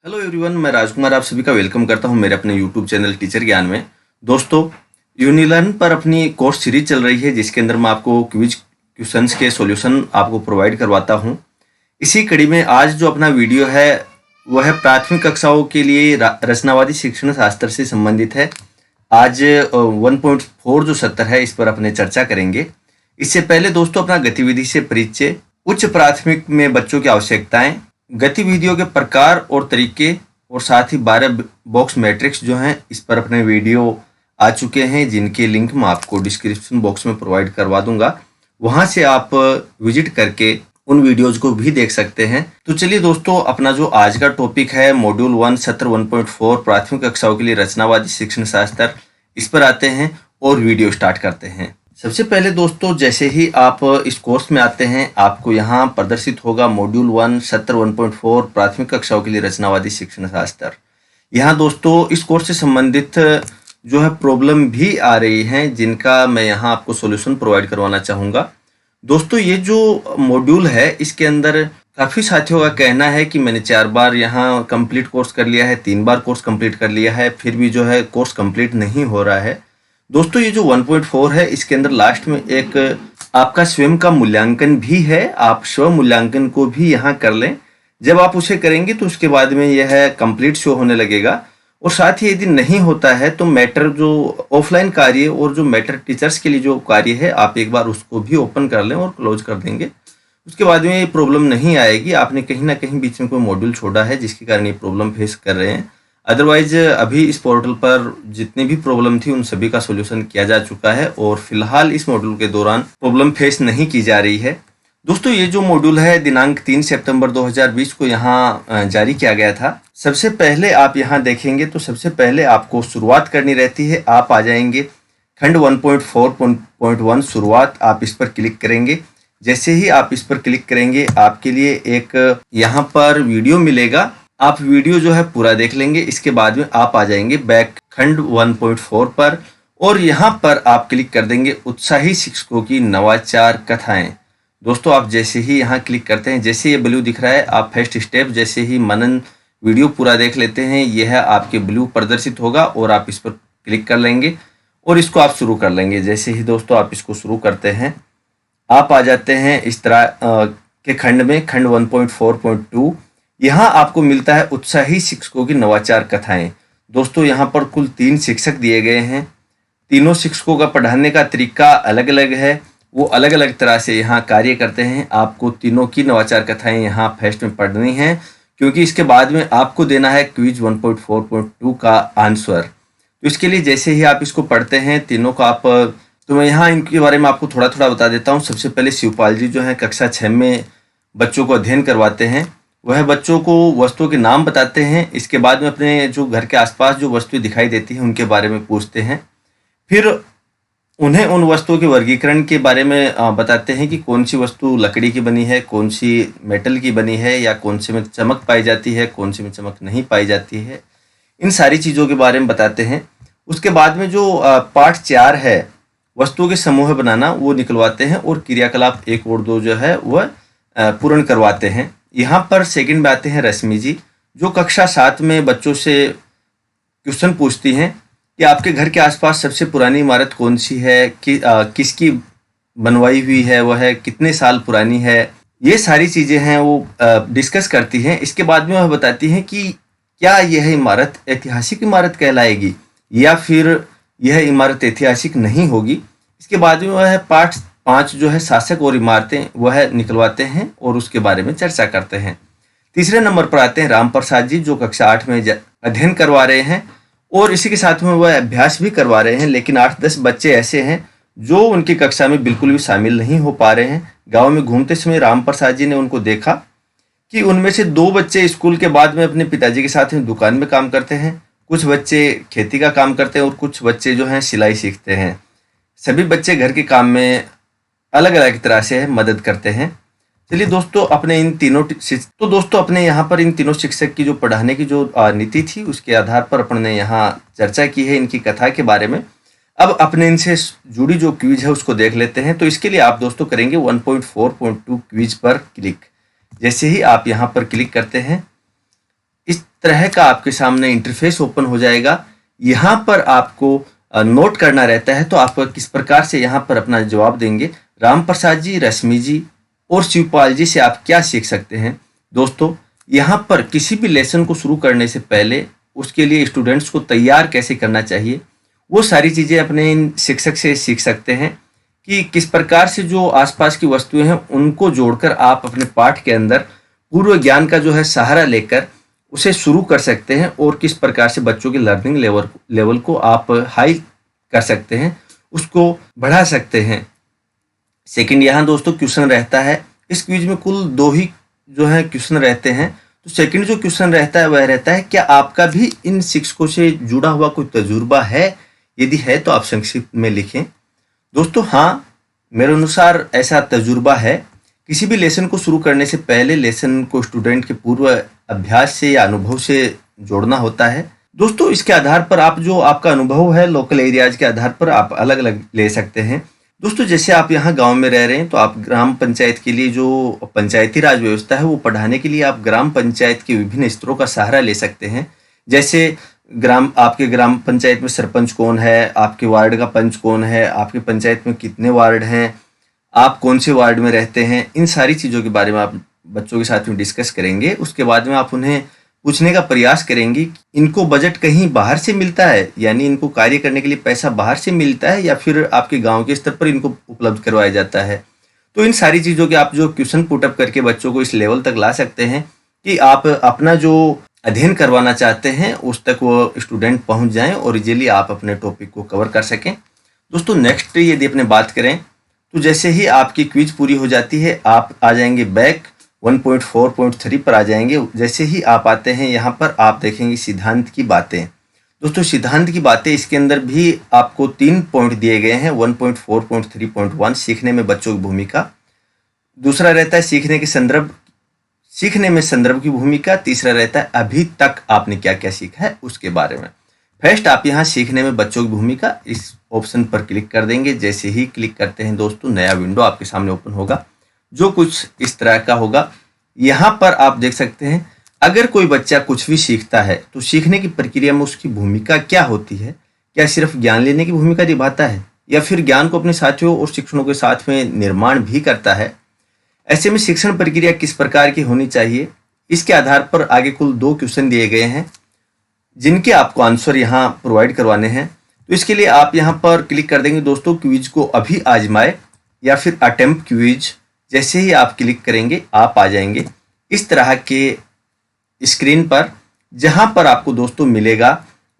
Hello everyone, मैं राजकुमार आप सभी का वेलकम करता हूं मेरे अपने यूट्यूब चैनल टीचर ज्ञान में। दोस्तों, यूनिलर्न पर अपनी कोर्स सीरीज चल रही है जिसके अंदर मैं आपको क्विज क्वेश्चंस के सॉल्यूशन आपको प्रोवाइड करवाता हूं। इसी कड़ी में आज जो अपना वीडियो है वह है प्राथमिक कक्षाओं के लिए रचनावादी शिक्षण शास्त्र से संबंधित है। आज 1.4 जो सत्र है इस पर अपने चर्चा करेंगे। इससे पहले दोस्तों, अपना गतिविधि से परिचय, उच्च प्राथमिक में बच्चों की आवश्यकताएं, गतिविधियों के प्रकार और तरीके और साथ ही 12 बॉक्स मैट्रिक्स जो हैं इस पर अपने वीडियो आ चुके हैं जिनके लिंक मैं आपको डिस्क्रिप्शन बॉक्स में प्रोवाइड करवा दूंगा। वहां से आप विजिट करके उन वीडियोज को भी देख सकते हैं। तो चलिए दोस्तों, अपना जो आज का टॉपिक है मॉड्यूल 1 सत्र 1.4 प्राथमिक कक्षाओं के लिए रचनावादी शिक्षण शास्त्र, इस पर आते हैं और वीडियो स्टार्ट करते हैं। सबसे पहले दोस्तों, जैसे ही आप इस कोर्स में आते हैं आपको यहाँ प्रदर्शित होगा मॉड्यूल 1 सत्र 1.4 प्राथमिक कक्षाओं के लिए रचनावादी शिक्षण शास्त्र। यहाँ दोस्तों इस कोर्स से संबंधित जो है प्रॉब्लम भी आ रही हैं जिनका मैं यहाँ आपको सॉल्यूशन प्रोवाइड करवाना चाहूँगा। दोस्तों, ये जो मॉड्यूल है इसके अंदर काफ़ी साथियों का कहना है कि मैंने 4 बार यहाँ कंप्लीट कोर्स कर लिया है, 3 बार कोर्स कंप्लीट कर लिया है, फिर भी जो है कोर्स कंप्लीट नहीं हो रहा है। दोस्तों, ये जो 1.4 है इसके अंदर लास्ट में एक आपका स्वयं का मूल्यांकन भी है। आप स्व मूल्यांकन को भी यहाँ कर लें। जब आप उसे करेंगे तो उसके बाद में यह कंप्लीट शो होने लगेगा। और साथ ही यदि नहीं होता है तो मैटर जो ऑफलाइन कार्य और जो मैटर टीचर्स के लिए जो कार्य है आप एक बार उसको भी ओपन कर लें और क्लोज कर देंगे। उसके बाद में ये प्रॉब्लम नहीं आएगी। आपने कहीं ना कहीं बीच में कोई मॉड्यूल छोड़ा है जिसके कारण ये प्रॉब्लम फेस कर रहे हैं। अदरवाइज अभी इस पोर्टल पर जितनी भी प्रॉब्लम थी उन सभी का सॉल्यूशन किया जा चुका है और फिलहाल इस मॉड्यूल के दौरान प्रॉब्लम फेस नहीं की जा रही है। दोस्तों, ये जो मॉड्यूल है दिनांक 3 सितंबर 2020 को यहाँ जारी किया गया था। सबसे पहले आप यहाँ देखेंगे तो सबसे पहले आपको शुरुआत करनी रहती है। आप आ जाएंगे खंड 1.4.1 शुरुआत, आप इस पर क्लिक करेंगे। जैसे ही आप इस पर क्लिक करेंगे आपके लिए एक यहाँ पर वीडियो मिलेगा। आप वीडियो जो है पूरा देख लेंगे। इसके बाद में आप आ जाएंगे बैक खंड 1.4 पर और यहाँ पर आप क्लिक कर देंगे उत्साही शिक्षकों की नवाचार कथाएं। दोस्तों, आप जैसे ही यहाँ क्लिक करते हैं, जैसे ये ब्लू दिख रहा है, आप फर्स्ट स्टेप जैसे ही मनन वीडियो पूरा देख लेते हैं, यह आपके ब्लू प्रदर्शित होगा और आप इस पर क्लिक कर लेंगे और इसको आप शुरू कर लेंगे। जैसे ही दोस्तों आप इसको शुरू करते हैं आप आ जाते हैं इस तरह के खंड में, खंड 1.4.2। यहाँ आपको मिलता है उत्साही शिक्षकों की नवाचार कथाएं। दोस्तों, यहाँ पर कुल 3 शिक्षक दिए गए हैं। तीनों शिक्षकों का पढ़ाने का तरीका अलग अलग है, वो अलग अलग तरह से यहाँ कार्य करते हैं। आपको तीनों की नवाचार कथाएं यहाँ फर्स्ट में पढ़नी हैं क्योंकि इसके बाद में आपको देना है क्विज 1.4.2 का आंसर। तो इसके लिए जैसे ही आप इसको पढ़ते हैं तीनों का आप, तो मैं यहाँ इनके बारे में आपको थोड़ा थोड़ा बता देता हूँ। सबसे पहले शिवपाल जी जो है कक्षा 6 में बच्चों को अध्ययन करवाते हैं। वह बच्चों को वस्तुओं के नाम बताते हैं। इसके बाद में अपने जो घर के आसपास जो वस्तुएं दिखाई देती हैं उनके बारे में पूछते हैं। फिर उन्हें उन वस्तुओं के वर्गीकरण के बारे में बताते हैं कि कौन सी वस्तु लकड़ी की बनी है, कौन सी मेटल की बनी है, या कौन से में चमक पाई जाती है, कौन से में चमक नहीं पाई जाती है। इन सारी चीज़ों के बारे में बताते हैं। उसके बाद में जो पाठ 4 है वस्तुओं के समूह बनाना, वो निकलवाते हैं और क्रियाकलाप 1 और 2 जो है वह पूर्ण करवाते हैं। यहाँ पर सेकंड में आते हैं रश्मि जी, जो कक्षा 7 में बच्चों से क्वेश्चन पूछती हैं कि आपके घर के आसपास सबसे पुरानी इमारत कौन सी है, किसकी बनवाई हुई है, वह है कितने साल पुरानी है। ये सारी चीज़ें हैं वो डिस्कस करती हैं। इसके बाद में वह बताती हैं कि क्या यह इमारत ऐतिहासिक इमारत कहलाएगी या फिर यह इमारत ऐतिहासिक नहीं होगी। इसके बाद में वह पाठ 5 जो है शासक और इमारतें वह निकलवाते हैं और उसके बारे में चर्चा करते हैं। तीसरे नंबर पर आते हैं राम प्रसाद जी, जो कक्षा 8 में अध्ययन करवा रहे हैं और इसी के साथ में वह अभ्यास भी करवा रहे हैं। लेकिन 8-10 बच्चे ऐसे हैं जो उनकी कक्षा में बिल्कुल भी शामिल नहीं हो पा रहे हैं। गाँव में घूमते समय राम प्रसाद जी ने उनको देखा कि उनमें से 2 बच्चे स्कूल के बाद में अपने पिताजी के साथ दुकान में काम करते हैं, कुछ बच्चे खेती का काम करते हैं और कुछ बच्चे जो हैं सिलाई सीखते हैं। सभी बच्चे घर के काम में अलग अलग तरह से मदद करते हैं। चलिए दोस्तों, अपने इन तीनों अपने यहाँ पर इन तीनों शिक्षक की जो पढ़ाने की जो नीति थी उसके आधार पर अपन ने यहाँ चर्चा की है इनकी कथा के बारे में। अब अपने इनसे जुड़ी जो क्विज है उसको देख लेते हैं। तो इसके लिए आप दोस्तों करेंगे 1.4.2 क्विज पर क्लिक। जैसे ही आप यहाँ पर क्लिक करते हैं इस तरह का आपके सामने इंटरफेस ओपन हो जाएगा। यहाँ पर आपको नोट करना रहता है, तो आप किस प्रकार से यहाँ पर अपना जवाब देंगे। राम प्रसाद जी, रश्मि जी और शिवपाल जी से आप क्या सीख सकते हैं। दोस्तों, यहाँ पर किसी भी लेसन को शुरू करने से पहले उसके लिए स्टूडेंट्स को तैयार कैसे करना चाहिए, वो सारी चीज़ें अपने इन शिक्षक से सीख सकते हैं कि किस प्रकार से जो आसपास की वस्तुएं हैं उनको जोड़कर आप अपने पाठ के अंदर पूर्व ज्ञान का जो है सहारा लेकर उसे शुरू कर सकते हैं, और किस प्रकार से बच्चों के लर्निंग लेवल को आप हाई कर सकते हैं, उसको बढ़ा सकते हैं। सेकंड, यहाँ दोस्तों क्वेश्चन रहता है। इस क्विज में कुल 2 ही जो है क्वेश्चन रहते हैं। तो सेकंड जो क्वेश्चन रहता है वह रहता है, क्या आपका भी इन शिक्षकों से जुड़ा हुआ कोई तजुर्बा है? यदि है तो आप संक्षिप्त में लिखें। दोस्तों, हाँ, मेरे अनुसार ऐसा तजुर्बा है। किसी भी लेसन को शुरू करने से पहले लेसन को स्टूडेंट के पूर्व अभ्यास से या अनुभव से जोड़ना होता है। दोस्तों, इसके आधार पर आप जो आपका अनुभव है लोकल एरियाज के आधार पर आप अलग अलग ले सकते हैं। दोस्तों, जैसे आप यहाँ गांव में रह रहे हैं तो आप ग्राम पंचायत के लिए जो पंचायती राज व्यवस्था है वो पढ़ाने के लिए आप ग्राम पंचायत के विभिन्न स्तरों का सहारा ले सकते हैं। जैसे आपके ग्राम पंचायत में सरपंच कौन है, आपके वार्ड का पंच कौन है, आपके पंचायत में कितने वार्ड हैं, आप कौन से वार्ड में रहते हैं, इन सारी चीज़ों के बारे में आप बच्चों के साथ में डिस्कस करेंगे। उसके बाद में आप उन्हें पूछने का प्रयास करेंगे कि इनको बजट कहीं बाहर से मिलता है, यानी इनको कार्य करने के लिए पैसा बाहर से मिलता है, या फिर आपके गांव के स्तर पर इनको उपलब्ध करवाया जाता है। तो इन सारी चीज़ों के आप जो क्वेश्चन पुटअप करके बच्चों को इस लेवल तक ला सकते हैं कि आप अपना जो अध्ययन करवाना चाहते हैं उस तक वो स्टूडेंट पहुंच जाएं और इजीली आप अपने टॉपिक को कवर कर सकें। दोस्तों, नेक्स्ट यदि अपने बात करें तो जैसे ही आपकी क्विज पूरी हो जाती है आप आ जाएंगे बैक 1.4.3 पर आ जाएंगे। जैसे ही आप आते हैं यहाँ पर आप देखेंगे सिद्धांत की बातें। दोस्तों, सिद्धांत की बातें, इसके अंदर भी आपको 3 पॉइंट दिए गए हैं। 1.4.3.1 सीखने में बच्चों की भूमिका, दूसरा रहता है सीखने में संदर्भ की भूमिका, तीसरा रहता है अभी तक आपने क्या क्या सीखा है उसके बारे में। फर्स्ट, आप यहाँ सीखने में बच्चों की भूमिका इस ऑप्शन पर क्लिक कर देंगे। जैसे ही क्लिक करते हैं दोस्तों, नया विंडो आपके सामने ओपन होगा जो कुछ इस तरह का होगा। यहाँ पर आप देख सकते हैं अगर कोई बच्चा कुछ भी सीखता है तो सीखने की प्रक्रिया में उसकी भूमिका क्या होती है। क्या सिर्फ ज्ञान लेने की भूमिका निभाता है या फिर ज्ञान को अपने साथियों और शिक्षकों के साथ में निर्माण भी करता है। ऐसे में शिक्षण प्रक्रिया किस प्रकार की होनी चाहिए, इसके आधार पर आगे कुल 2 क्वेश्चन दिए गए हैं जिनके आपको आंसर यहाँ प्रोवाइड करवाने हैं। तो इसके लिए आप यहाँ पर क्लिक कर देंगे दोस्तों, क्विज को अभी आजमाए या फिर अटेम्प्ट क्विज। जैसे ही आप क्लिक करेंगे आप आ जाएंगे इस तरह के स्क्रीन पर, जहां पर आपको दोस्तों मिलेगा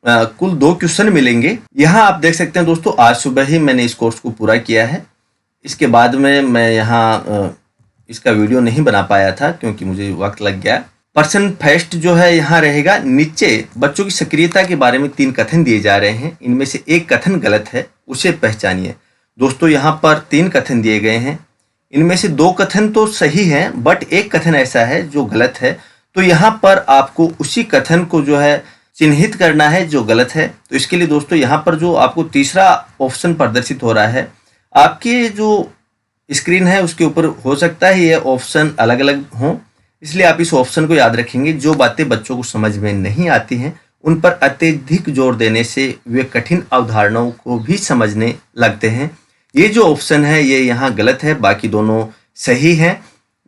कुल 2 क्वेश्चन मिलेंगे। यहाँ आप देख सकते हैं दोस्तों, आज सुबह ही मैंने इस कोर्स को पूरा किया है। इसके बाद में मैं यहाँ इसका वीडियो नहीं बना पाया था क्योंकि मुझे वक्त लग गया। पर्सन फर्स्ट जो है यहाँ रहेगा। नीचे बच्चों की सक्रियता के बारे में 3 कथन दिए जा रहे हैं। इनमें से एक कथन गलत है, उसे पहचानिए। दोस्तों, यहाँ पर 3 कथन दिए गए हैं। इनमें से 2 कथन तो सही हैं, बट एक कथन ऐसा है जो गलत है। तो यहाँ पर आपको उसी कथन को जो है चिन्हित करना है जो गलत है। तो इसके लिए दोस्तों यहाँ पर जो आपको तीसरा ऑप्शन प्रदर्शित हो रहा है, आपके जो स्क्रीन है उसके ऊपर हो सकता है ये ऑप्शन अलग अलग हों, इसलिए आप इस ऑप्शन को याद रखेंगे। जो बातें बच्चों को समझ में नहीं आती हैं उन पर अत्यधिक जोर देने से वे कठिन अवधारणाओं को भी समझने लगते हैं। ये जो ऑप्शन है ये यहाँ गलत है, बाकी दोनों सही हैं।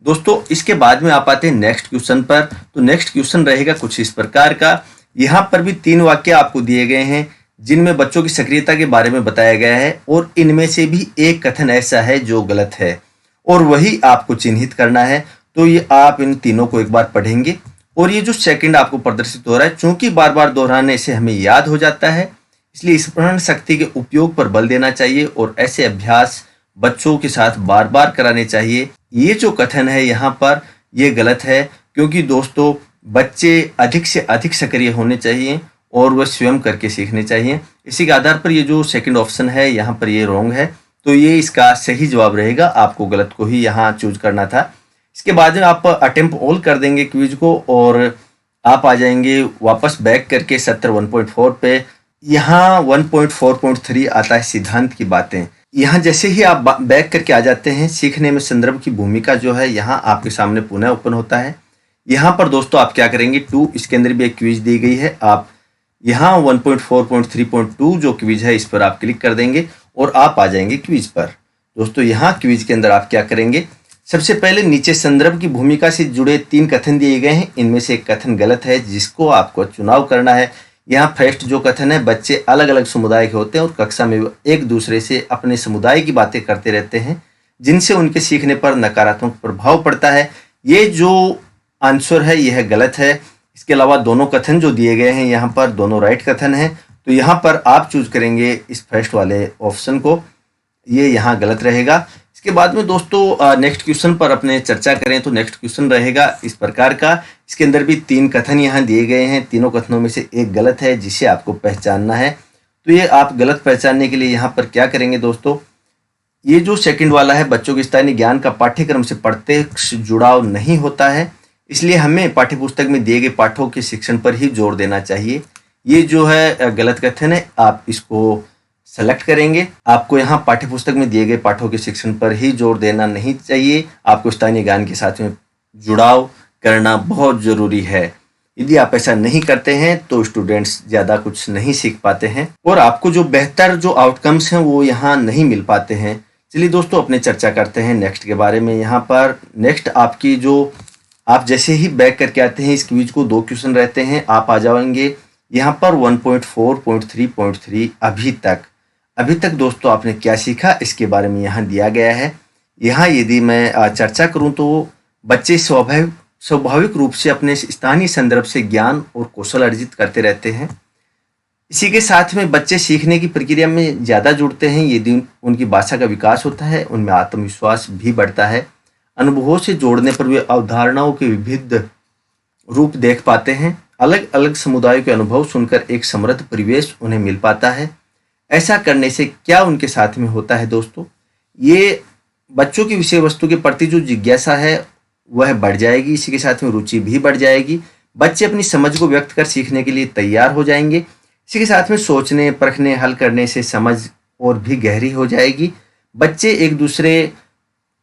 दोस्तों, इसके बाद में आप आते हैं नेक्स्ट क्वेश्चन पर। तो नेक्स्ट क्वेश्चन रहेगा कुछ इस प्रकार का। यहाँ पर भी 3 वाक्य आपको दिए गए हैं जिनमें बच्चों की सक्रियता के बारे में बताया गया है, और इनमें से भी एक कथन ऐसा है जो गलत है और वही आपको चिन्हित करना है। तो ये आप इन तीनों को एक बार पढ़ेंगे, और ये जो सेकंड आपको प्रदर्शित हो रहा है, चूंकि बार बार दोहराने से हमें याद हो जाता है, इसलिए स्मरण शक्ति के उपयोग पर बल देना चाहिए और ऐसे अभ्यास बच्चों के साथ बार बार कराने चाहिए। ये जो कथन है यहाँ पर ये गलत है, क्योंकि दोस्तों बच्चे अधिक से अधिक सक्रिय होने चाहिए और वह स्वयं करके सीखने चाहिए। इसी के आधार पर ये जो सेकंड ऑप्शन है यहाँ पर ये रॉन्ग है, तो ये इसका सही जवाब रहेगा। आपको गलत को ही यहाँ चूज करना था। इसके बाद में आप अटेम्प्ट ऑल कर देंगे क्विज को और आप आ जाएंगे वापस बैक करके सत्र 1.4 पे। यहाँ 1.4.3 आता है सिद्धांत की बातें। यहाँ जैसे ही आप बैक करके आ जाते हैं, सीखने में संदर्भ की भूमिका जो है यहाँ आपके सामने पुनः ओपन होता है। यहाँ पर दोस्तों आप क्या करेंगे, 2 इसके अंदर भी एक क्विज दी गई है। आप यहाँ 1.4.3.2 जो क्विज है इस पर आप क्लिक कर देंगे और आप आ जाएंगे क्विज पर। दोस्तों यहाँ क्विज के अंदर आप क्या करेंगे, सबसे पहले नीचे संदर्भ की भूमिका से जुड़े 3 कथन दिए गए हैं, इनमें से एक कथन गलत है जिसको आपको चुनाव करना है। यहाँ फर्स्ट जो कथन है, बच्चे अलग अलग समुदाय के होते हैं और कक्षा में एक दूसरे से अपने समुदाय की बातें करते रहते हैं जिनसे उनके सीखने पर नकारात्मक प्रभाव पड़ता है। ये जो आंसर है यह गलत है। इसके अलावा दोनों कथन जो दिए गए हैं यहाँ पर दोनों राइट कथन हैं, तो यहाँ पर आप चूज करेंगे इस फर्स्ट वाले ऑप्शन को, ये यहाँ गलत रहेगा। इसके बाद में दोस्तों नेक्स्ट क्वेश्चन पर अपने चर्चा करें तो नेक्स्ट क्वेश्चन रहेगा इस प्रकार का। इसके अंदर भी 3 कथन यहाँ दिए गए हैं, तीनों कथनों में से एक गलत है जिसे आपको पहचानना है। तो ये आप गलत पहचानने के लिए यहाँ पर क्या करेंगे दोस्तों, ये जो सेकंड वाला है, बच्चों के स्थानीय ज्ञान का पाठ्यक्रम से प्रत्यक्ष जुड़ाव नहीं होता है, इसलिए हमें पाठ्यपुस्तक में दिए गए पाठों के शिक्षण पर ही जोर देना चाहिए। ये जो है गलत कथन है, आप इसको सेलेक्ट करेंगे। आपको यहाँ पाठ्यपुस्तक में दिए गए पाठों के शिक्षण पर ही जोर देना नहीं चाहिए, आपको स्थानीय ज्ञान के साथ में जुड़ाव करना बहुत ज़रूरी है। यदि आप ऐसा नहीं करते हैं तो स्टूडेंट्स ज़्यादा कुछ नहीं सीख पाते हैं और आपको जो बेहतर जो आउटकम्स हैं वो यहाँ नहीं मिल पाते हैं। चलिए दोस्तों अपने चर्चा करते हैं नेक्स्ट के बारे में। यहाँ पर नेक्स्ट आपकी जो आप जैसे ही बैक करके आते हैं इस क्विज को 2 क्वेश्चन रहते हैं, आप आ जाएंगे यहाँ पर 1.4.3.3 अभी तक दोस्तों आपने क्या सीखा इसके बारे में यहाँ दिया गया है। यहाँ यदि मैं चर्चा करूँ तो बच्चे स्वाभाविक रूप से अपने स्थानीय संदर्भ से ज्ञान और कौशल अर्जित करते रहते हैं। इसी के साथ में बच्चे सीखने की प्रक्रिया में ज़्यादा जुड़ते हैं। यदि उनकी भाषा का विकास होता है, उनमें आत्मविश्वास भी बढ़ता है। अनुभवों से जोड़ने पर वे अवधारणाओं के विविध रूप देख पाते हैं। अलग अलग समुदायों के अनुभव सुनकर एक समृद्ध परिवेश उन्हें मिल पाता है। ऐसा करने से क्या उनके साथ में होता है दोस्तों, ये बच्चों की विषय वस्तु के प्रति जो जिज्ञासा है वह बढ़ जाएगी, इसी के साथ में रुचि भी बढ़ जाएगी। बच्चे अपनी समझ को व्यक्त कर सीखने के लिए तैयार हो जाएंगे। इसी के साथ में सोचने, परखने, हल करने से समझ और भी गहरी हो जाएगी। बच्चे एक दूसरे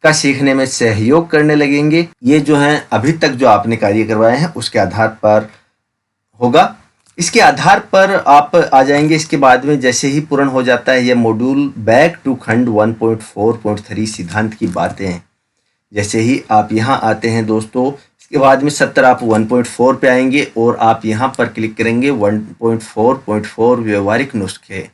का सीखने में सहयोग करने लगेंगे। ये जो है अभी तक जो आपने कार्य करवाए हैं उसके आधार पर होगा। इसके आधार पर आप आ जाएंगे। इसके बाद में जैसे ही पूर्ण हो जाता है यह मॉड्यूल, बैक टू खंड 1.4.3 सिद्धांत की बातें, जैसे ही आप यहाँ आते हैं दोस्तों इसके बाद में 70 आप 1.4 पे आएंगे और आप यहाँ पर क्लिक करेंगे 1.4.4 व्यवहारिक नुस्खे।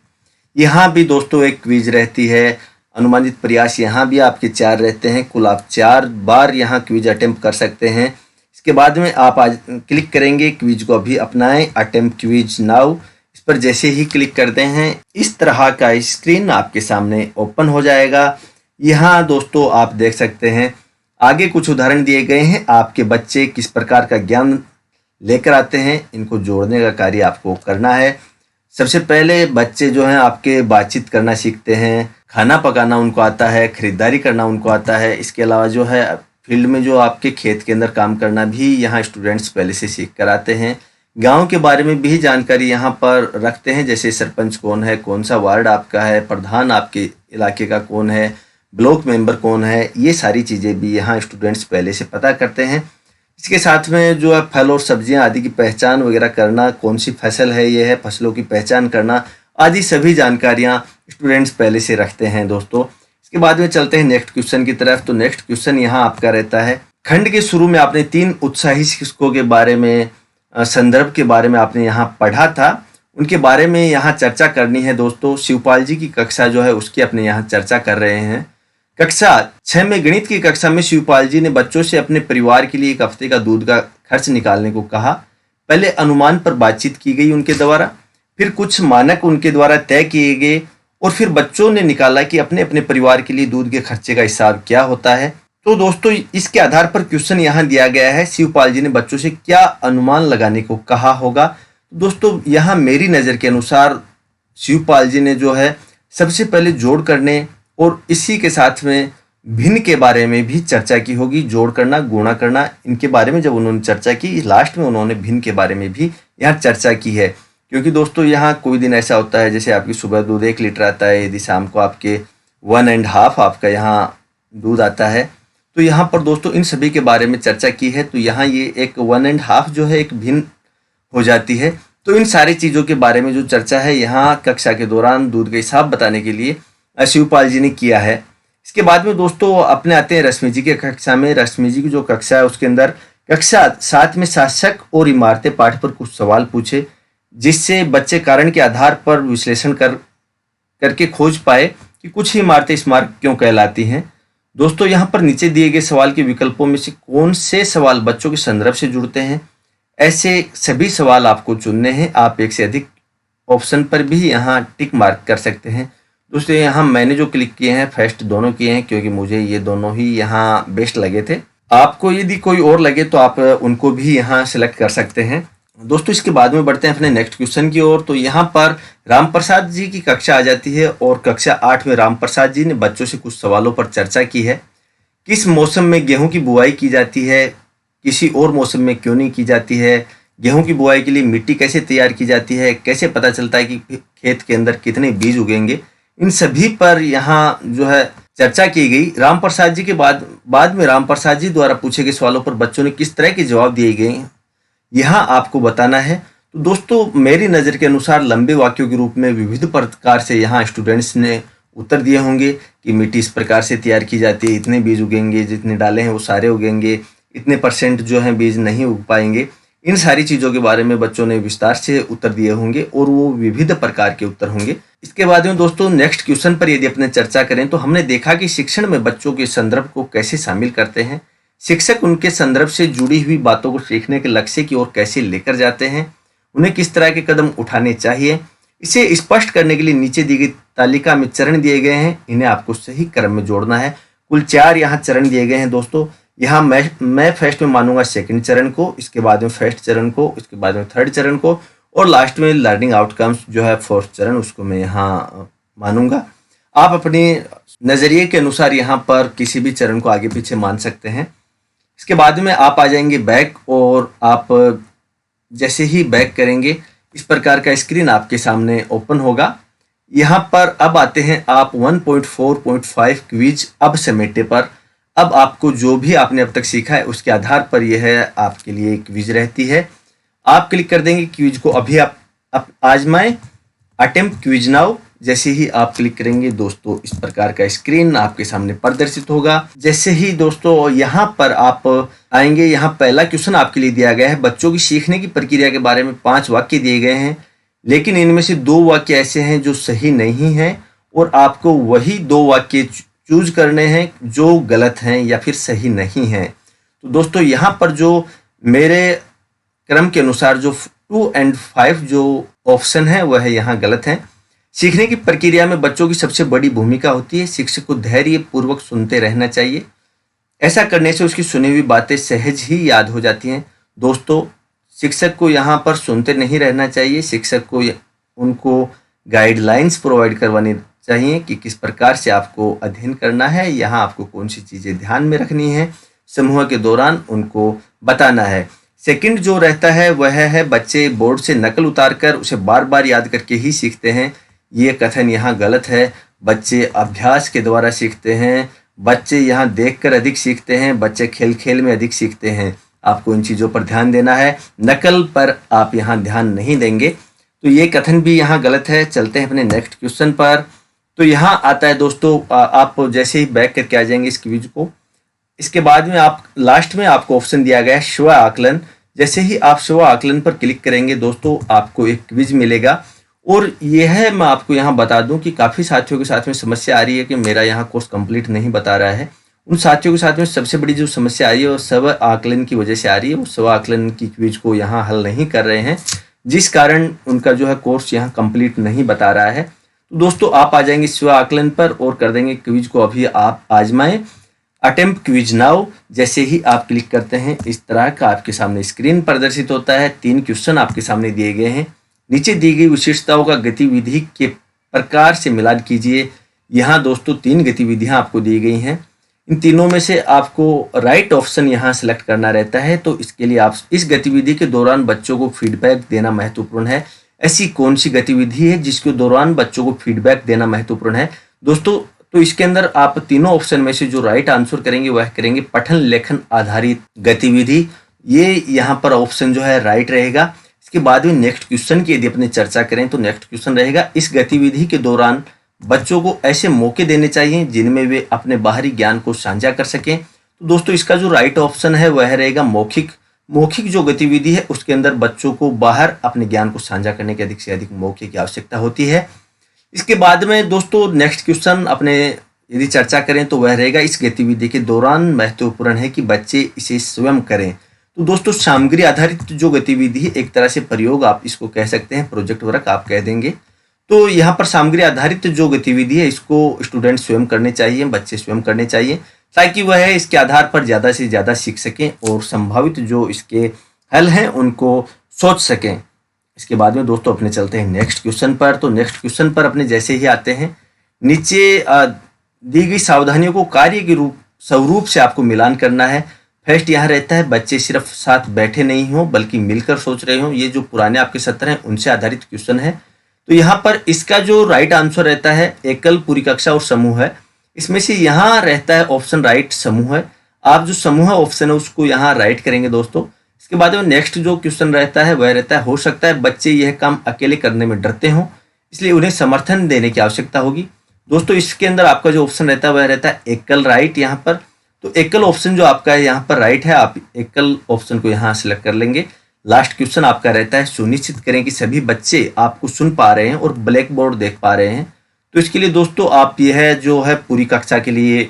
यहाँ भी दोस्तों एक क्विज रहती है, अनुमानित प्रयास यहाँ भी आपके 4 रहते हैं। कुल आप 4 बार यहाँ क्विज अटेम्प्ट कर सकते हैं। इसके बाद में आप आज क्लिक करेंगे क्विज को अभी अपनाएं, अटेम्प्ट क्विज नाउ। इस पर जैसे ही क्लिक करते हैं इस तरह का स्क्रीन आपके सामने ओपन हो जाएगा। यहाँ दोस्तों आप देख सकते हैं आगे कुछ उदाहरण दिए गए हैं। आपके बच्चे किस प्रकार का ज्ञान लेकर आते हैं, इनको जोड़ने का कार्य आपको करना है। सबसे पहले बच्चे जो हैं आपके बातचीत करना सीखते हैं, खाना पकाना उनको आता है, खरीदारी करना उनको आता है। इसके अलावा जो है फील्ड में जो आपके खेत के अंदर काम करना भी यहाँ स्टूडेंट्स पहले से सीख कर आते हैं। गांव के बारे में भी जानकारी यहाँ पर रखते हैं, जैसे सरपंच कौन है, कौन सा वार्ड आपका है, प्रधान आपके इलाके का कौन है, ब्लॉक मेंबर कौन है, ये सारी चीज़ें भी यहाँ स्टूडेंट्स पहले से पता करते हैं। इसके साथ में जो है फल और सब्जियाँ आदि की पहचान वगैरह करना, कौन सी फसल है ये है, फसलों की पहचान करना आदि सभी जानकारियाँ स्टूडेंट्स पहले से रखते हैं दोस्तों। इसके बाद में चलते हैं नेक्स्ट क्वेश्चन की तरफ। तो नेक्स्ट क्वेश्चन यहाँ आपका रहता है, खंड के शुरू में आपने 3 उत्साही शिक्षकों के बारे में, संदर्भ के बारे में आपने यहाँ पढ़ा था, उनके बारे में यहाँ चर्चा करनी है दोस्तों। शिवपाल जी की कक्षा जो है उसकी अपने यहाँ चर्चा कर रहे हैं। कक्षा 6 में गणित की कक्षा में शिवपाल जी ने बच्चों से अपने परिवार के लिए 1 हफ्ते का दूध का खर्च निकालने को कहा। पहले अनुमान पर बातचीत की गई उनके द्वारा, फिर कुछ मानक उनके द्वारा तय किए गए और फिर बच्चों ने निकाला कि अपने अपने परिवार के लिए दूध के खर्चे का हिसाब क्या होता है। तो दोस्तों इसके आधार पर क्वेश्चन यहाँ दिया गया है, शिवपाल जी ने बच्चों से क्या अनुमान लगाने को कहा होगा। दोस्तों यहाँ मेरी नज़र के अनुसार शिवपाल जी ने जो है सबसे पहले जोड़ करने और इसी के साथ में भिन्न के बारे में भी चर्चा की होगी। जोड़ करना, गुणा करना, इनके बारे में जब उन्होंने चर्चा की, लास्ट में उन्होंने भिन्न के बारे में भी यहाँ चर्चा की है। क्योंकि दोस्तों यहाँ कोई दिन ऐसा होता है जैसे आपकी सुबह दूध 1 लीटर आता है, यदि शाम को आपके 1.5 आपका यहाँ दूध आता है, तो यहाँ पर दोस्तों इन सभी के बारे में चर्चा की है। तो यहाँ ये एक 1.5 जो है एक भिन्न हो जाती है। तो इन सारी चीज़ों के बारे में जो चर्चा है यहाँ कक्षा के दौरान दूध का हिसाब बताने के लिए शिवपाल जी ने किया है। इसके बाद में दोस्तों अपने आते हैं रश्मि जी के कक्षा में। रश्मि जी की जो कक्षा है उसके अंदर कक्षा 7 में शासक और इमारतें पाठ पर कुछ सवाल पूछे, जिससे बच्चे कारण के आधार पर विश्लेषण करके खोज पाए कि कुछ ही इमारतें स्मारक क्यों कहलाती हैं। दोस्तों यहाँ पर नीचे दिए गए सवाल के विकल्पों में से कौन से सवाल बच्चों के संदर्भ से जुड़ते हैं, ऐसे सभी सवाल आपको चुनने हैं। आप एक से अधिक ऑप्शन पर भी यहाँ टिक मार्क कर सकते हैं। दोस्तों यहाँ मैंने जो क्लिक किए हैं फर्स्ट दोनों किए हैं, क्योंकि मुझे ये दोनों ही यहाँ बेस्ट लगे थे। आपको यदि कोई और लगे तो आप उनको भी यहाँ सेलेक्ट कर सकते हैं। दोस्तों इसके बाद में बढ़ते हैं अपने नेक्स्ट क्वेश्चन की ओर। तो यहाँ पर राम प्रसाद जी की कक्षा आ जाती है और कक्षा 8 में राम प्रसाद जी ने बच्चों से कुछ सवालों पर चर्चा की है। किस मौसम में गेहूं की बुआई की जाती है, किसी और मौसम में क्यों नहीं की जाती है, गेहूं की बुआई के लिए मिट्टी कैसे तैयार की जाती है, कैसे पता चलता है कि खेत के अंदर कितने बीज उगेंगे, इन सभी पर यहाँ जो है चर्चा की गई। राम प्रसाद जी के बाद में राम प्रसाद जी द्वारा पूछे गए सवालों पर बच्चों ने किस तरह के जवाब दिए गए यहाँ आपको बताना है। तो दोस्तों मेरी नज़र के अनुसार लंबे वाक्यों के रूप में विविध प्रकार से यहाँ स्टूडेंट्स ने उत्तर दिए होंगे कि मिट्टी इस प्रकार से तैयार की जाती है, इतने बीज उगेंगे, जितने डाले हैं वो सारे उगेंगे, इतने % जो हैं बीज नहीं उग पाएंगे। इन सारी चीज़ों के बारे में बच्चों ने विस्तार से उत्तर दिए होंगे और वो विविध प्रकार के उत्तर होंगे। इसके बाद में दोस्तों नेक्स्ट क्वेश्चन पर यदि अपने चर्चा करें तो हमने देखा कि शिक्षण में बच्चों के संदर्भ को कैसे शामिल करते हैं, शिक्षक उनके संदर्भ से जुड़ी हुई बातों को सीखने के लक्ष्य की ओर कैसे लेकर जाते हैं, उन्हें किस तरह के कदम उठाने चाहिए। इसे स्पष्ट करने के लिए नीचे दी गई तालिका में चरण दिए गए हैं, इन्हें आपको सही क्रम में जोड़ना है। कुल 4 यहाँ चरण दिए गए हैं दोस्तों। यहाँ मैं फर्स्ट में मानूंगा सेकंड चरण को, इसके बाद में फर्स्ट चरण को, इसके बाद में थर्ड चरण को और लास्ट में लर्निंग आउटकम्स जो है फोर्थ चरण, उसको मैं यहाँ मानूंगा। आप अपने नज़रिए के अनुसार यहाँ पर किसी भी चरण को आगे पीछे मान सकते हैं। इसके बाद में आप आ जाएंगे बैक और आप जैसे ही बैक करेंगे इस प्रकार का स्क्रीन आपके सामने ओपन होगा। यहाँ पर अब आते हैं आप 1.4.5 क्विज अब समेटे पर। अब आपको जो भी आपने अब तक सीखा है उसके आधार पर यह है आपके लिए क्विज रहती है। आप क्लिक कर देंगे क्विज को, अभी आप आजमाएं, अटेम्प्ट क्विज नाउ। जैसे ही आप क्लिक करेंगे दोस्तों इस प्रकार का स्क्रीन आपके सामने प्रदर्शित होगा। जैसे ही दोस्तों यहाँ पर आप आएंगे, यहाँ पहला क्वेश्चन आपके लिए दिया गया है। बच्चों की सीखने की प्रक्रिया के बारे में 5 वाक्य दिए गए हैं, लेकिन इनमें से 2 वाक्य ऐसे हैं जो सही नहीं हैं और आपको वही 2 वाक्य चूज करने हैं जो गलत हैं या फिर सही नहीं हैं। तो दोस्तों यहाँ पर जो मेरे क्रम के अनुसार जो 2 और 5 जो ऑप्शन है वह यहाँ गलत है। सीखने की प्रक्रिया में बच्चों की सबसे बड़ी भूमिका होती है। शिक्षक को धैर्य पूर्वक सुनते रहना चाहिए, ऐसा करने से उसकी सुनी हुई बातें सहज ही याद हो जाती हैं। दोस्तों शिक्षक को यहाँ पर सुनते नहीं रहना चाहिए, शिक्षक को उनको गाइडलाइंस प्रोवाइड करवानी चाहिए कि किस प्रकार से आपको अध्ययन करना है, यहाँ आपको कौन सी चीज़ें ध्यान में रखनी है, समूह के दौरान उनको बताना है। सेकंड जो रहता है वह है बच्चे बोर्ड से नकल उतार कर उसे बार बार याद करके ही सीखते हैं। ये कथन यहाँ गलत है। बच्चे अभ्यास के द्वारा सीखते हैं, बच्चे यहाँ देखकर अधिक सीखते हैं, बच्चे खेल खेल में अधिक सीखते हैं। आपको इन चीज़ों पर ध्यान देना है, नकल पर आप यहाँ ध्यान नहीं देंगे। तो ये कथन भी यहाँ गलत है। चलते हैं अपने नेक्स्ट क्वेश्चन पर। तो यहाँ आता है दोस्तों, आप जैसे ही बैक करके आ जाएंगे इस क्विज को, इसके बाद में आप लास्ट में आपको ऑप्शन दिया गया है स्व आकलन। जैसे ही आप स्व आकलन पर क्लिक करेंगे दोस्तों आपको एक क्विज मिलेगा और यह है, मैं आपको यहाँ बता दूं कि काफ़ी साथियों के साथ में समस्या आ रही है कि मेरा यहाँ कोर्स कंप्लीट नहीं बता रहा है। उन साथियों के साथ में सबसे बड़ी जो समस्या आ रही है वो स्व आकलन की वजह से आ रही है। वो स्व आकलन की क्विज को यहाँ हल नहीं कर रहे हैं, जिस कारण उनका जो है कोर्स यहाँ कंप्लीट नहीं बता रहा है। तो दोस्तों आप आ जाएंगे स्व आकलन पर और कर देंगे क्विज को अभी आप आजमाएं, अटेम्प्ट क्विज नाउ। जैसे ही आप क्लिक करते हैं इस तरह का आपके सामने स्क्रीन प्रदर्शित होता है। 3 क्वेश्चन आपके सामने दिए गए हैं। नीचे दी गई विशेषताओं का गतिविधि के प्रकार से मिलान कीजिए। यहाँ दोस्तों 3 गतिविधियाँ आपको दी गई हैं। इन तीनों में से आपको राइट ऑप्शन यहाँ सेलेक्ट करना रहता है। तो इसके लिए आप इस गतिविधि के दौरान बच्चों को फीडबैक देना महत्वपूर्ण है। ऐसी कौन सी गतिविधि है जिसके दौरान बच्चों को फीडबैक देना महत्वपूर्ण है? दोस्तों तो इसके अंदर आप तीनों ऑप्शन में से जो राइट आंसर करेंगे वह करेंगे पठन लेखन आधारित गतिविधि। ये यहाँ पर ऑप्शन जो है राइट रहेगा। इसके बाद में नेक्स्ट क्वेश्चन की यदि अपनी चर्चा करें तो नेक्स्ट क्वेश्चन रहेगा, इस गतिविधि के दौरान बच्चों को ऐसे मौके देने चाहिए जिनमें वे अपने बाहरी ज्ञान को साझा कर सकें। तो दोस्तों इसका जो राइट ऑप्शन है वह रहेगा मौखिक। मौखिक जो गतिविधि है उसके अंदर बच्चों को बाहर अपने ज्ञान को साझा करने के अधिक से अधिक मौके की आवश्यकता होती है। इसके बाद में दोस्तों नेक्स्ट क्वेश्चन अपने यदि चर्चा करें तो वह रहेगा, इस गतिविधि के दौरान महत्वपूर्ण है कि बच्चे इसे स्वयं करें। तो दोस्तों सामग्री आधारित जो गतिविधि है, एक तरह से प्रयोग आप इसको कह सकते हैं, प्रोजेक्ट वर्क आप कह देंगे। तो यहाँ पर सामग्री आधारित जो गतिविधि है इसको स्टूडेंट स्वयं करने चाहिए, बच्चे स्वयं करने चाहिए, ताकि वह इसके आधार पर ज़्यादा से ज़्यादा सीख सकें और संभावित जो इसके हल हैं उनको सोच सकें। इसके बाद में दोस्तों अपने चलते हैं नेक्स्ट क्वेश्चन पर। तो नेक्स्ट क्वेश्चन पर अपने जैसे ही आते हैं, नीचे दी गई सावधानियों को कार्य के स्वरूप से आपको मिलान करना है। फर्स्ट यहाँ रहता है, बच्चे सिर्फ साथ बैठे नहीं हो बल्कि मिलकर सोच रहे हो। ये जो पुराने आपके सत्र हैं उनसे आधारित क्वेश्चन है। तो यहाँ पर इसका जो राइट आंसर रहता है एकल, पूरी कक्षा और समूह है। इसमें से यहाँ रहता है ऑप्शन राइट समूह है। आप जो समूह ऑप्शन है उसको यहाँ राइट करेंगे दोस्तों। इसके बाद में नेक्स्ट जो क्वेश्चन रहता है वह रहता है, हो सकता है बच्चे यह काम अकेले करने में डरते हों, इसलिए उन्हें समर्थन देने की आवश्यकता होगी। दोस्तों इसके अंदर आपका जो ऑप्शन रहता है वह रहता है एकल, राइट यहाँ पर। तो एकल ऑप्शन जो आपका है यहाँ पर राइट है, आप एकल ऑप्शन को यहाँ सेलेक्ट कर लेंगे। लास्ट क्वेश्चन आपका रहता है, सुनिश्चित करें कि सभी बच्चे आपको सुन पा रहे हैं और ब्लैक बोर्ड देख पा रहे हैं। तो इसके लिए दोस्तों आप यह जो है पूरी कक्षा के लिए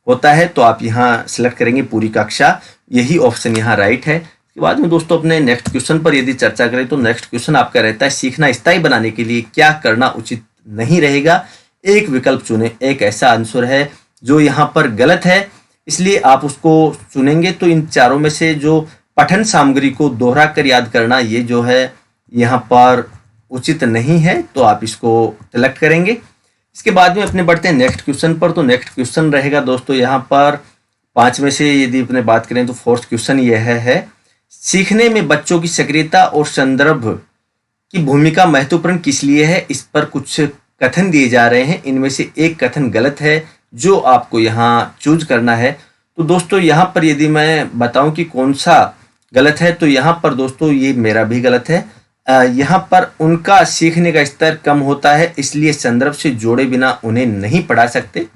होता है, तो आप यहाँ सेलेक्ट करेंगे पूरी कक्षा, यही ऑप्शन यहाँ राइट है। इसके बाद में दोस्तों अपने नेक्स्ट क्वेश्चन पर यदि चर्चा करें तो नेक्स्ट क्वेश्चन आपका रहता है, सीखना स्थायी बनाने के लिए क्या करना उचित नहीं रहेगा, एक विकल्प चुने। एक ऐसा आंसर है जो यहाँ पर गलत है, इसलिए आप उसको चुनेंगे। तो इन चारों में से जो पठन सामग्री को दोहरा कर याद करना, ये जो है यहाँ पर उचित नहीं है, तो आप इसको सेलेक्ट करेंगे। इसके बाद में अपने बढ़ते हैं नेक्स्ट क्वेश्चन पर। तो नेक्स्ट क्वेश्चन रहेगा दोस्तों यहाँ पर 5 में से यदि अपने बात करें तो फोर्थ क्वेश्चन यह है, सीखने में बच्चों की सक्रियता और संदर्भ की भूमिका महत्वपूर्ण किस लिए है। इस पर कुछ कथन दिए जा रहे हैं, इनमें से एक कथन गलत है जो आपको यहाँ चूज करना है। तो दोस्तों यहाँ पर यदि मैं बताऊं कि कौन सा गलत है, तो यहाँ पर दोस्तों ये मेरा भी गलत है। यहाँ पर उनका सीखने का स्तर कम होता है, इसलिए संदर्भ से जोड़े बिना उन्हें नहीं पढ़ा सकते।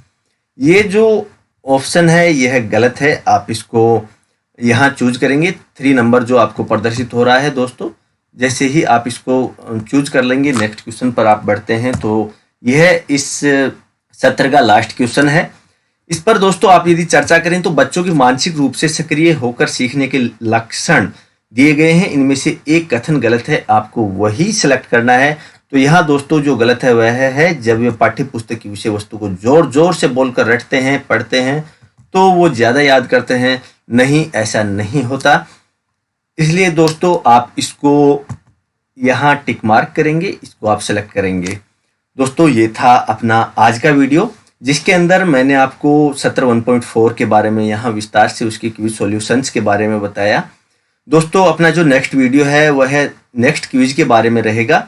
ये जो ऑप्शन है यह गलत है, आप इसको यहाँ चूज करेंगे। 3 नंबर जो आपको प्रदर्शित हो रहा है दोस्तों, जैसे ही आप इसको चूज कर लेंगे नेक्स्ट क्वेश्चन पर आप बढ़ते हैं। तो यह इस सत्र का लास्ट क्वेश्चन है। इस पर दोस्तों आप यदि चर्चा करें तो बच्चों की मानसिक रूप से सक्रिय होकर सीखने के लक्षण दिए गए हैं, इनमें से एक कथन गलत है, आपको वही सिलेक्ट करना है। तो यहाँ दोस्तों जो गलत है वह है, जब वे पाठ्य पुस्तक की विषय वस्तु को जोर जोर से बोलकर रटते हैं, पढ़ते हैं तो वो ज़्यादा याद करते हैं। नहीं, ऐसा नहीं होता। इसलिए दोस्तों आप इसको यहाँ टिक मार्क करेंगे, इसको आप सेलेक्ट करेंगे। दोस्तों ये था अपना आज का वीडियो, जिसके अंदर मैंने आपको सत्र 1.4 के बारे में यहाँ विस्तार से उसके क्विज सॉल्यूशंस के बारे में बताया। दोस्तों अपना जो नेक्स्ट वीडियो है वह है नेक्स्ट क्विज के बारे में रहेगा,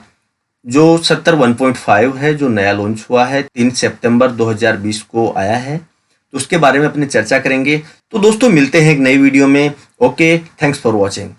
जो सत्र 1.5 है, जो नया लॉन्च हुआ है 3 सितंबर 2020 को आया है। तो उसके बारे में अपनी चर्चा करेंगे। तो दोस्तों मिलते हैं एक नई वीडियो में। Okay, thanks for watching.